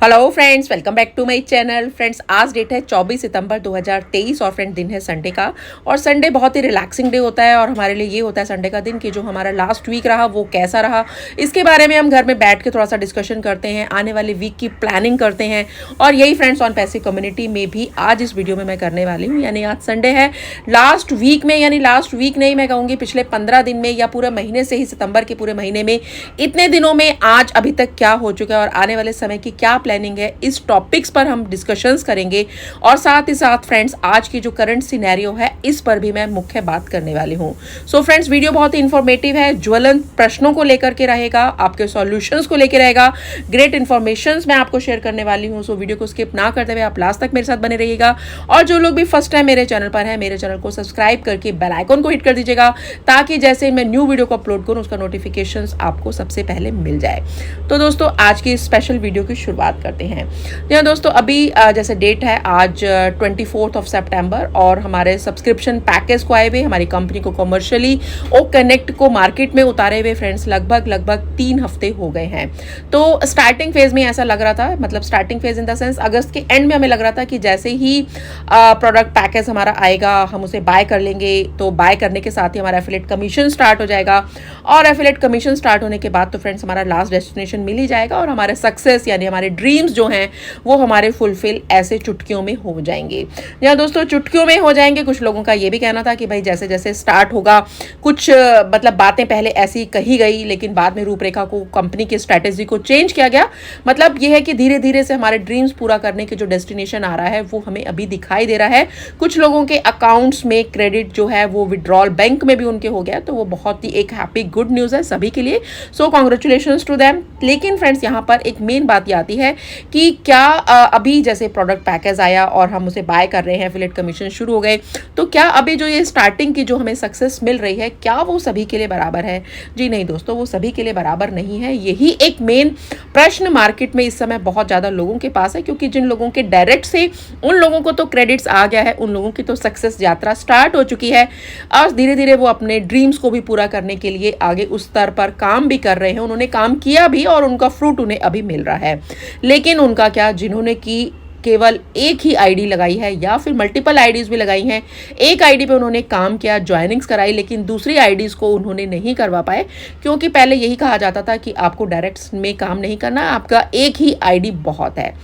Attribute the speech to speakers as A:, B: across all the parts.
A: Hello friends, welcome back to my channel. Friends, आज date है 24 सितंबर 2023 और फ्रेंड दिन है संडे का। और संडे बहुत ही रिलैक्सिंग डे होता है और हमारे लिए ये होता है संडे का दिन कि जो हमारा लास्ट वीक रहा वो कैसा रहा, इसके बारे में हम घर में बैठ के थोड़ा सा डिस्कशन करते हैं, आने वाले वीक की प्लानिंग करते हैं। और यही फ्रेंड्स ऑन पैसिव कम्युनिटी में भी आज इस वीडियो में मैं करने वाली हूँ। यानी आज संडे है, लास्ट वीक में, यानी लास्ट वीक नहीं, मैं कहूँगी पिछले 15 दिन में या पूरे महीने से ही, सितंबर के पूरे महीने में, इतने दिनों में आज अभी तक क्या हो चुका है और आने वाले समय की क्या प्लानिंग है, इस टॉपिक्स पर हम डिस्कशंस करेंगे। और साथ ही साथ फ्रेंड्स आज की जो करंट सिनेरियो है इस पर भी मैं मुख्य बात करने वाली हूँ। सो फ्रेंड्स, वीडियो बहुत ही इंफॉर्मेटिव है, ज्वलंत प्रश्नों को लेकर के रहेगा, आपके सॉल्यूशंस को लेकर रहेगा, ग्रेट इन्फॉर्मेशंस मैं आपको शेयर करने वाली हूँ। सो वीडियो को स्किप ना करते हुए आप लास्ट तक मेरे साथ बने रहिएगा। और जो लोग भी फर्स्ट टाइम मेरे चैनल पर है, मेरे चैनल को सब्सक्राइब करके बेल आइकन को हिट कर दीजिएगा ताकि जैसे मैं न्यू वीडियो को अपलोड करूँ उसका नोटिफिकेशन आपको सबसे पहले मिल जाए। तो दोस्तों, आज की स्पेशल वीडियो की शुरुआत करते हैं। जी दोस्तों, अभी जैसे डेट है आज 24 सितंबर और हमारे सब्सक्रिप्शन पैकेज को आए हुए, हमारी कंपनी को कमर्शियली ओ कनेक्ट को मार्केट में उतारे हुए फ्रेंड्स लगभग 3 हफ्ते हो गए हैं। तो स्टार्टिंग फेज में ऐसा लग रहा था, मतलब starting phase in the sense अगस्त के एंड में हमें लग रहा था कि जैसे ही प्रोडक्ट पैकेज हमारा आएगा हम उसे बाय कर लेंगे, तो बाय करने के साथ ही हमारा एफिलिएट कमीशन स्टार्ट हो जाएगा। और एफिलिएट कमीशन स्टार्ट होने के बाद तो फ्रेंड्स हमारा लास्ट डेस्टिनेशन मिल ही जाएगा और हमारे सक्सेस यानी हमारे ड्रीम्स जो हैं वो हमारे फुलफिल ऐसे चुटकियों में हो जाएंगे। या दोस्तों, चुटकियों में हो जाएंगे। कुछ लोगों का ये भी कहना था कि भाई जैसे जैसे स्टार्ट होगा कुछ मतलब बातें पहले ऐसी कही गई लेकिन बाद में रूपरेखा को, कंपनी की स्ट्रैटेजी को चेंज किया गया। मतलब ये है कि धीरे धीरे से हमारे ड्रीम्स पूरा करने के जो डेस्टिनेशन आ रहा है वो हमें अभी दिखाई दे रहा है। कुछ लोगों के अकाउंट्स में क्रेडिट जो है वो विड्रॉल बैंक में भी उनके हो गया, तो वो बहुत ही एक हैप्पी गुड न्यूज़ है सभी के लिए। So congratulations to them. लेकिन फ्रेंड्स यहाँ पर एक मेन बात ये आती है कि क्या अभी जैसे प्रोडक्ट पैकेज आया और हम उसे बाय कर रहे हैं, एफिलिएट कमीशन शुरू हो गए, तो क्या अभी जो ये स्टार्टिंग की जो हमें सक्सेस मिल रही है क्या वो सभी के लिए बराबर है? जी नहीं दोस्तों, वो सभी के लिए बराबर नहीं है। यही एक मेन प्रश्न मार्केट में इस समय बहुत ज़्यादा लोगों के पास है, क्योंकि जिन लोगों के डायरेक्ट से उन लोगों को तो क्रेडिट्स आ गया है, उन लोगों की तो सक्सेस यात्रा स्टार्ट हो चुकी है और धीरे धीरे वो अपने ड्रीम्स को भी पूरा करने के लिए आगे उस स्तर पर काम भी कर रहे हैं। उन्होंने काम किया भी और उनका फ्रूट उन्हें अभी मिल रहा है। लेकिन उनका क्या, जिन्होंने की केवल एक ही आईडी लगाई है या फिर मल्टीपल आईडीज भी लगाई हैं, एक आईडी पे उन्होंने काम किया, ज्वाइनिंग्स कराई, लेकिन दूसरी आईडीज को उन्होंने नहीं करवा पाए, क्योंकि पहले यही कहा जाता था कि आपको डायरेक्ट्स में काम नहीं करना, आपका एक ही आईडी बहुत है।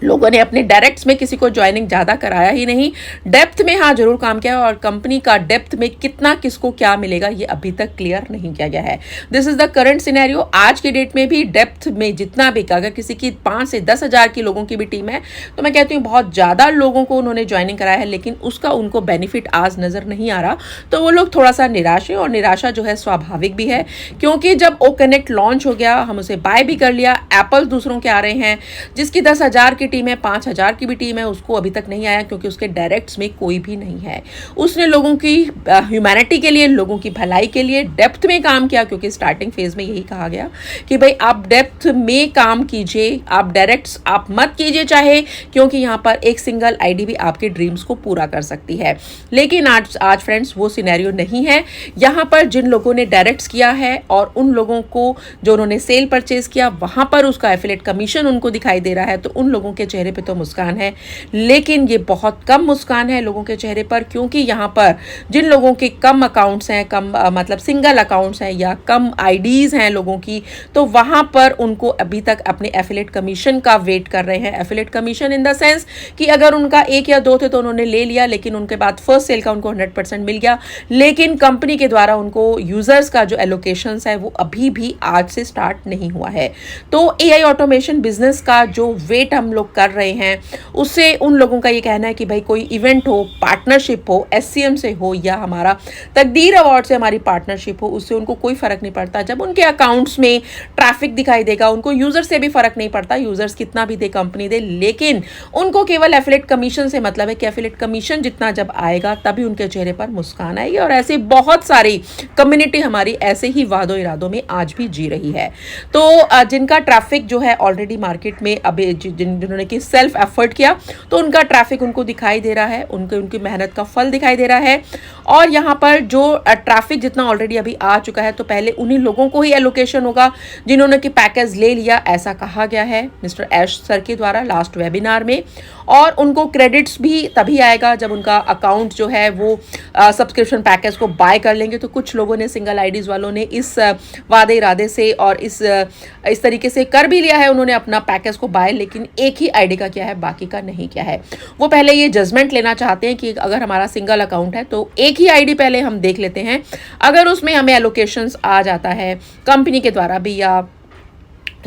A: लोगों ने अपने डायरेक्ट्स में किसी को ज्वाइनिंग ज़्यादा कराया ही नहीं, डेप्थ में हाँ जरूर काम किया, और कंपनी का डेप्थ में कितना किसको क्या मिलेगा ये अभी तक क्लियर नहीं किया गया है। This is the current scenario. आज की डेट में भी डेप्थ में जितना भी, अगर किसी की 5 से 10 हज़ार की लोगों की भी टीम है तो मैं कहती हूँ बहुत ज़्यादा लोगों को उन्होंने ज्वाइनिंग कराया है, लेकिन उसका उनको बेनिफिट आज नज़र नहीं आ रहा। तो वो लोग थोड़ा सा निराश है और निराशा जो है स्वाभाविक भी है, क्योंकि जब ओ कनेक्ट लॉन्च हो गया, हम उसे बाय भी कर लिया, एप्पल दूसरों के आ रहे हैं, जिसकी 10,000 की टीम है, 5,000 की भी टीम है, उसको अभी तक नहीं आया क्योंकि उसके डायरेक्ट्स में कोई भी नहीं है। उसने लोगों की ह्यूमैनिटी के लिए, लोगों की भलाई के लिए डेप्थ में काम किया, क्योंकि स्टार्टिंग फेज में यही कहा गया कि भाई आप डेप्थ में काम कीजिए, आप डायरेक्ट्स आप मत कीजिए चाहे, क्योंकि यहाँ पर एक सिंगल आईडी भी आपके ड्रीम्स को पूरा कर सकती है। लेकिन आज फ्रेंड्स वो सिनेरियो नहीं है। यहाँ पर जिन लोगों ने डायरेक्ट्स किया है और उन लोगों को जो उन्होंने सेल परचेज किया, वहां पर उसका एफिलिएट कमीशन उनको दिखाई दे रहा है, तो उन लोगों के चेहरे पे तो मुस्कान है, लेकिन ये बहुत कम मुस्कान है लोगों के चेहरे पर, क्योंकि यहाँ पर जिन लोगों के कम अकाउंट्स हैं, कम मतलब सिंगल अकाउंट्स हैं या कम आईडीज हैं लोगों की, तो वहां पर उनको अभी तक अपने एफिलिएट कमीशन का वेट कर रहे हैं। Affiliate commission in the sense कि अगर उनका 1 या 2 थे तो उन्होंने ले लिया, लेकिन उनके बाद फर्स्ट सेल का उनको 100% मिल गया, लेकिन कंपनी के द्वारा उनको यूजर्स का जो एलोकेशन है वो अभी भी आज से स्टार्ट नहीं हुआ है। तो एआई ऑटोमेशन बिजनेस का जो वेट हम लोग कर रहे हैं उससे उन लोगों का ये कहना है कि भाई कोई इवेंट हो, पार्टनरशिप हो, एससीएम से हो या हमारा तकदीर अवार्ड से हमारी पार्टनरशिप हो, उससे उनको कोई फर्क नहीं पड़ता। जब उनके अकाउंट्स में ट्रैफिक दिखाई देगा, उनको यूजर से भी फर्क नहीं पड़ता, यूजर्स कितना भी दे कंपनी दे, लेकिन उनको केवल एफिलिएट कमीशन से मतलब है कि एफिलिएट कमीशन जितना जब आएगा तभी उनके चेहरे पर मुस्कान आएगी। और ऐसे बहुत सारी कम्युनिटी हमारी ऐसे ही वादों इरादों में आज भी जी रही है। तो जिनका ट्रैफिक जो है ऑलरेडी मार्केट में अभी जिन्होंने जिन्होंने कि सेल्फ एफर्ट किया, तो उनका ट्रैफिक उनको दिखाई दे रहा है, उनकी मेहनत का फल दिखाई दे रहा है। और यहाँ पर जो ट्रैफिक जितना ऑलरेडी अभी आ चुका है, तो पहले उन्हीं लोगों को ही एलोकेशन होगा जिन्होंने कि पैकेज ले लिया, ऐसा कहा गया है मिस्टर ऐश सर के द्वारा लास्ट वेबिनार में। और उनको क्रेडिट्स भी तभी आएगा जब उनका अकाउंट जो है वो सब्सक्रिप्शन पैकेज को बाय कर लेंगे। तो कुछ लोगों ने, सिंगल आईडीज़ वालों ने इस वादे इरादे से और इस तरीके से कर भी लिया है, उन्होंने अपना पैकेज को बाय, लेकिन एक ही आईडी का किया है, बाकी का नहीं किया है। वो पहले ये जजमेंट लेना चाहते हैं कि अगर हमारा सिंगल अकाउंट है तो एक ही आईडी पहले हम देख लेते हैं, अगर उसमें हमें एलोकेशंस आ जाता है कंपनी के द्वारा भी या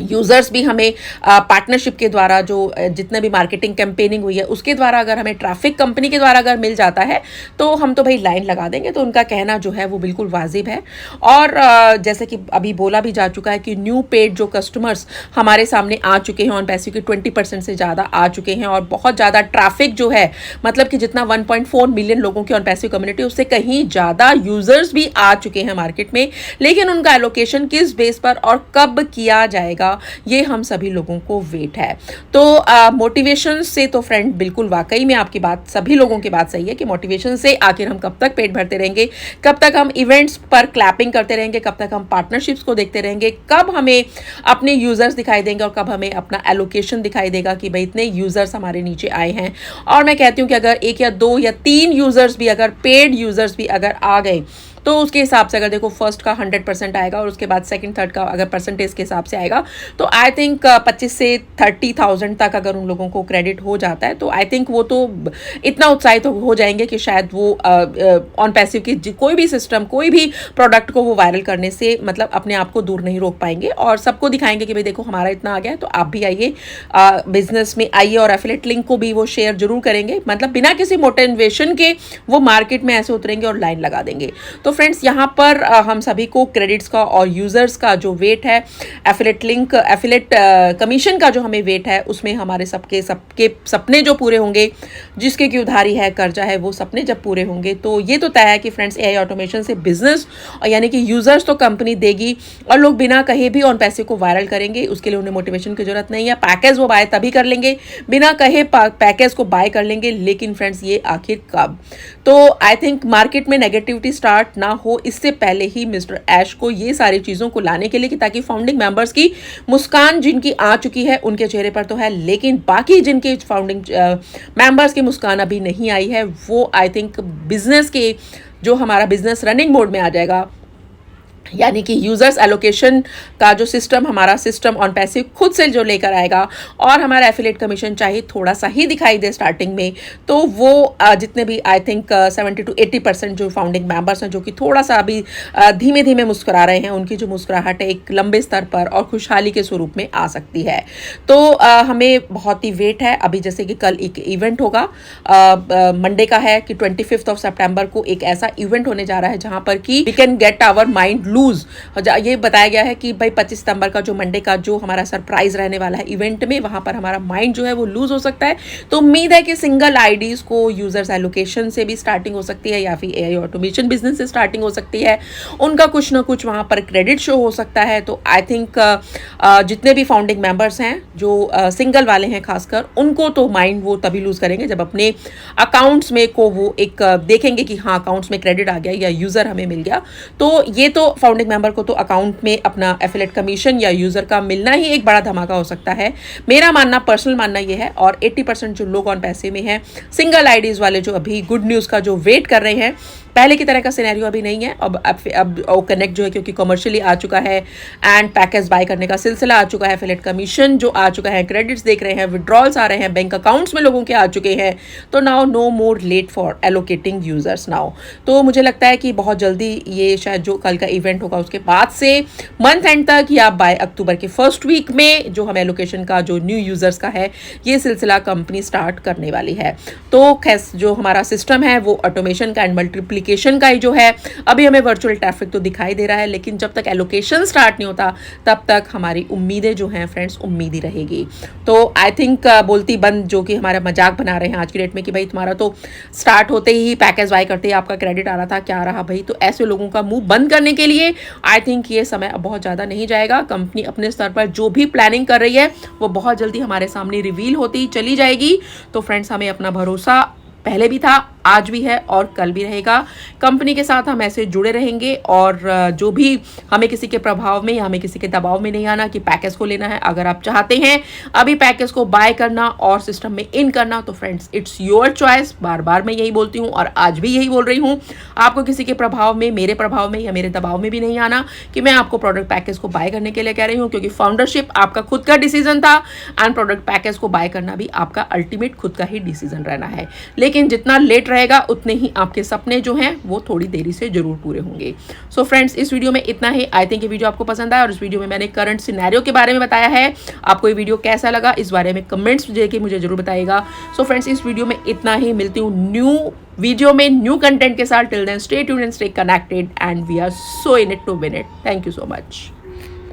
A: यूज़र्स भी हमें पार्टनरशिप के द्वारा जो जितने भी मार्केटिंग कैंपेनिंग हुई है उसके द्वारा अगर हमें ट्रैफिक कंपनी के द्वारा अगर मिल जाता है तो हम तो भाई लाइन लगा देंगे। तो उनका कहना जो है वो बिल्कुल वाजिब है। और जैसे कि अभी बोला भी जा चुका है कि न्यू पेड जो कस्टमर्स हमारे सामने आ चुके हैं ऑन पैसे के 20% से ज़्यादा आ चुके हैं और बहुत ज़्यादा ट्रैफिक जो है, मतलब कि जितना 1.4 मिलियन लोगों की ऑन पैसे कम्युनिटी, उससे कहीं ज़्यादा यूज़र्स भी आ चुके हैं मार्केट में। लेकिन उनका एलोकेशन किस बेस पर और कब किया जाएगा, ये हम सभी लोगों को वेट है। तो मोटिवेशन से तो फ्रेंड बिल्कुल वाकई में आपकी बात, सभी लोगों की बात सही है कि मोटिवेशन से आखिर हम कब तक पेट भरते रहेंगे, कब तक हम इवेंट्स पर क्लैपिंग करते रहेंगे, कब तक हम पार्टनरशिप्स को देखते रहेंगे, कब हमें अपने यूजर्स दिखाई देंगे और कब हमें अपना एलोकेशन दिखाई देगा कि भाई इतने यूजर्स हमारे नीचे आए हैं। और मैं कहती हूँ कि अगर 1 या 2 या 3 यूजर्स भी, अगर पेड यूजर्स भी अगर आ गए, तो उसके हिसाब से अगर देखो फर्स्ट का 100% आएगा और उसके बाद सेकंड थर्ड का अगर परसेंटेज के हिसाब से आएगा, तो आई थिंक 25 से 30,000 तक अगर उन लोगों को क्रेडिट हो जाता है, तो आई थिंक वो तो इतना उत्साहित हो जाएंगे कि शायद वो ऑन पैसिव की कोई भी सिस्टम, कोई भी प्रोडक्ट को वो वायरल करने से मतलब अपने आप को दूर नहीं रोक पाएंगे और सबको दिखाएंगे कि भाई देखो हमारा इतना आ गया है, तो आप भी आइए, बिजनेस में आइए। और एफिलिएट लिंक को भी वो शेयर जरूर करेंगे, मतलब बिना किसी मोटिवेशन के वो मार्केट में ऐसे उतरेंगे और लाइन लगा देंगे। तो फ्रेंड्स यहाँ पर हम सभी को क्रेडिट्स का और यूजर्स का जो वेट है, एफिलिएट लिंक, एफिलिएट कमीशन का जो हमें वेट है, उसमें हमारे सबके सपने जो पूरे होंगे, जिसके की उधारी है, कर्जा है, वो सपने जब पूरे होंगे, तो ये तो तय है कि फ्रेंड्स एआई ऑटोमेशन से बिजनेस यानी कि यूजर्स तो कंपनी देगी और लोग बिना कहे भी ऑन पैसे को वायरल करेंगे। उसके लिए उन्हें मोटिवेशन की जरूरत नहीं है, पैकेज वो बाय तभी कर लेंगे, बिना कहे पैकेज को बाय कर लेंगे। लेकिन फ्रेंड्स ये आखिर कब? तो आई थिंक मार्केट में नेगेटिविटी स्टार्ट ना हो इससे पहले ही मिस्टर ऐश को ये सारी चीज़ों को लाने के लिए कि ताकि फाउंडिंग मेंबर्स की मुस्कान जिनकी आ चुकी है उनके चेहरे पर तो है, लेकिन बाकी जिनके फाउंडिंग मेंबर्स की मुस्कान अभी नहीं आई है, वो आई थिंक बिजनेस के जो हमारा बिजनेस रनिंग मोड में आ जाएगा, यानी कि यूजर्स एलोकेशन का जो सिस्टम, हमारा सिस्टम ऑन पैसे खुद से जो लेकर आएगा और हमारा एफिलिएट कमीशन चाहे थोड़ा सा ही दिखाई दे स्टार्टिंग में, तो वो जितने भी आई थिंक 70 to 80% जो फाउंडिंग मेंबर्स हैं जो कि थोड़ा सा अभी धीमे धीमे मुस्कुरा रहे हैं, उनकी जो मुस्कुराहट है एक लंबे स्तर पर और खुशहाली के स्वरूप में आ सकती है। तो हमें बहुत ही वेट है। अभी जैसे कि कल एक इवेंट होगा, मंडे का है कि 25 सितंबर को एक ऐसा इवेंट होने जा रहा है जहां पर कि we can get our mind loose. ये बताया गया है कि भाई 25 सितंबर का जो मंडे का जो हमारा सरप्राइज रहने वाला है इवेंट में, वहां पर हमारा माइंड जो है वो लूज हो सकता है। तो उम्मीद है कि सिंगल आईडीज को यूजर्स एलोकेशन से भी स्टार्टिंग हो सकती है या फिर एआई ऑटोमेशन बिजनेस से स्टार्टिंग हो सकती है, उनका कुछ ना कुछ वहां पर क्रेडिट शो हो सकता है। तो आई थिंक जितने भी फाउंडिंग मेंबर्स हैं जो सिंगल वाले हैं खासकर, उनको तो माइंड वो तभी लूज करेंगे जब अपने अकाउंट्स में को वो एक देखेंगे कि हाँ अकाउंट्स में क्रेडिट आ गया या यूजर हमें मिल गया। तो ये तो फाउंडिंग मेंबर को तो अकाउंट में अपना एफिलिएट कमीशन या यूजर का मिलना ही एक बड़ा धमाका हो सकता है, मेरा मानना, पर्सनल मानना ये है। और 80% जो लोग ऑन पैसे में हैं, सिंगल आईडीज वाले जो अभी गुड न्यूज़ का जो वेट कर रहे हैं, पहले की तरह का सिनेरियो अभी नहीं है। अब कनेक्ट जो है क्योंकि कमर्शियली आ चुका है एंड पैकेज बाय करने का सिलसिला आ चुका है, एफिलिएट कमीशन जो आ चुका है, क्रेडिट्स देख रहे हैं, विड्रॉल्स आ रहे हैं, बैंक अकाउंट्स में लोगों के आ चुके हैं। तो now no more late for allocating users now. तो मुझे लगता है कि बहुत जल्दी ये शायद जो कल का इवेंट होगा उसके बाद से मंथ एंड तक या बाय अक्टूबर के फर्स्ट वीक में जो हम एलोकेशन का जो न्यू यूजर्स का है ये सिलसिला कंपनी स्टार्ट करने वाली है। तो खैस जो हमारा सिस्टम है वो ऑटोमेशन का एंड मल्टीप्ली एप्लीकेशन का ही जो है, अभी हमें वर्चुअल ट्रैफिक तो दिखाई दे रहा है, लेकिन जब तक एलोकेशन स्टार्ट नहीं होता तब तक हमारी उम्मीदें जो हैं फ्रेंड्स उम्मीद ही रहेगी। तो आई थिंक बोलती बंद जो कि हमारा मजाक बना रहे हैं आज की डेट में कि भाई तुम्हारा तो स्टार्ट होते ही पैकेज बाय करते ही आपका क्रेडिट आ रहा था, क्या रहा भाई। तो ऐसे लोगों का मुंह बंद करने के लिए आई थिंक ये समय अब बहुत ज़्यादा नहीं जाएगा। कंपनी अपने स्तर पर जो भी प्लानिंग कर रही है वो बहुत जल्दी हमारे सामने रिवील होती चली जाएगी। तो फ्रेंड्स हमें अपना भरोसा पहले भी था, आज भी है और कल भी रहेगा। कंपनी के साथ हम ऐसे जुड़े रहेंगे और जो भी हमें किसी के प्रभाव में या हमें किसी के दबाव में नहीं आना कि पैकेज को लेना है। अगर आप चाहते हैं अभी पैकेज को बाय करना और सिस्टम में इन करना तो फ्रेंड्स इट्स योर चॉइस। बार बार मैं यही बोलती हूँ और आज भी यही बोल रही हूँ, आपको किसी के प्रभाव में, मेरे प्रभाव में या मेरे दबाव में भी नहीं आना कि मैं आपको प्रोडक्ट पैकेज को बाय करने के लिए कह रही हूँ, क्योंकि फाउंडरशिप आपका खुद का डिसीजन था एंड प्रोडक्ट पैकेज को बाय करना भी आपका अल्टीमेट खुद का ही डिसीजन रहना है। लेकिन जितना लेट रहेगा उतने ही आपके सपने जो हैं वो थोड़ी देरी से जरूर पूरे होंगे। सो फ्रेंड्स इस वीडियो में इतना ही। आई थिंक ये वीडियो आपको पसंद आया और इस वीडियो में मैंने करंट सिनेरियो के बारे में बताया है। आपको ये वीडियो कैसा लगा इस बारे में कमेंट्स देके मुझे जरूर बताइएगा। सो फ्रेंड्स इस वीडियो में इतना ही, मिलती हूँ न्यू वीडियो में न्यू कंटेंट के साथ। Till then stay tuned and stay connected and we are so in it to win it. Thank you so much.